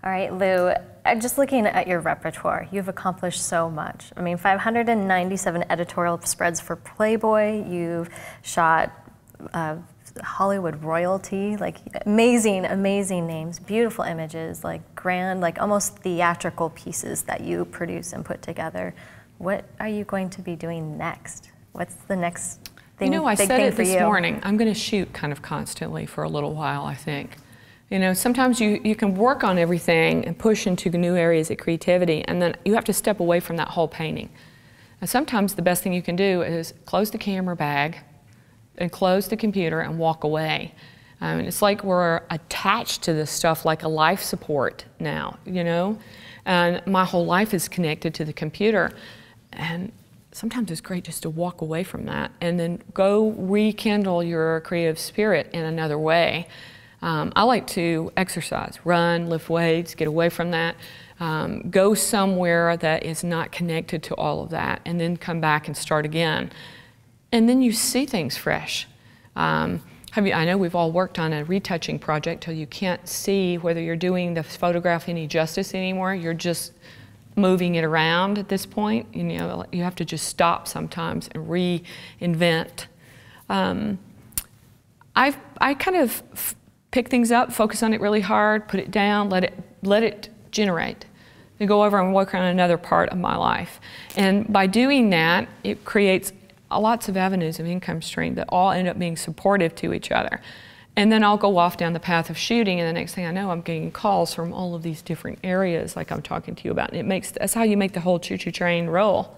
All right, Lou, just looking at your repertoire, you've accomplished so much. I mean, 597 editorial spreads for Playboy. You've shot Hollywood royalty, like amazing, amazing names, beautiful images, like grand, like almost theatrical pieces that you produce and put together. What are you going to be doing next? What's the next thing? You know, I big said thing it for this you? morning. I'm going to shoot kind of constantly for a little while, I think. You know, sometimes you can work on everything and push into new areas of creativity, and then you have to step away from that whole painting. And sometimes the best thing you can do is close the camera bag and close the computer and walk away. It's like we're attached to this stuff like a life support now, you know? And my whole life is connected to the computer. And sometimes it's great just to walk away from that and then go rekindle your creative spirit in another way. I like to exercise, run, lift weights, get away from that, go somewhere that is not connected to all of that, and then come back and start again. And then you see things fresh. I know we've all worked on a retouching project till you can't see whether you're doing the photograph any justice anymore. You're just moving it around at this point. You know, you have to just stop sometimes and reinvent. I kind of pick things up, focus on it really hard, put it down, let it generate. Then go over and work on another part of my life. And by doing that, it creates lots of avenues of income stream that all end up being supportive to each other. And then I'll go off down the path of shooting, and the next thing I know, I'm getting calls from all of these different areas like I'm talking to you about. And that's how you make the whole choo-choo train roll.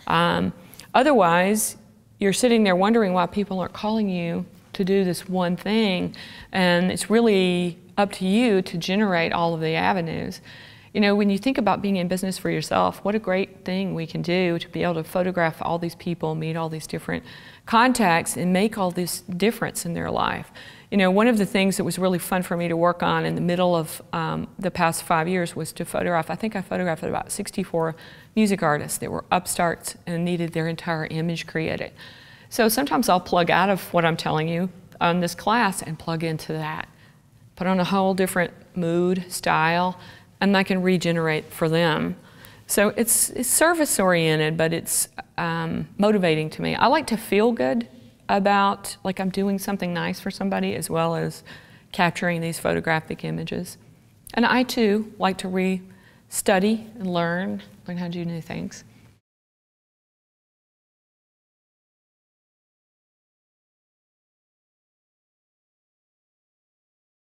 Otherwise, you're sitting there wondering why people aren't calling you to do this one thing, and it's really up to you to generate all of the avenues. You know, when you think about being in business for yourself, what a great thing we can do to be able to photograph all these people, meet all these different contacts, and make all this difference in their life. You know, one of the things that was really fun for me to work on in the middle of the past 5 years was to photograph. I think I photographed about 64 music artists that were upstarts and needed their entire image created. So sometimes I'll plug out of what I'm telling you on this class and plug into that. Put on a whole different mood, style, and I can regenerate for them. So it's service-oriented, but it's motivating to me. I like to feel good about, like I'm doing something nice for somebody, as well as capturing these photographic images. And I, too, like to re-study and learn how to do new things.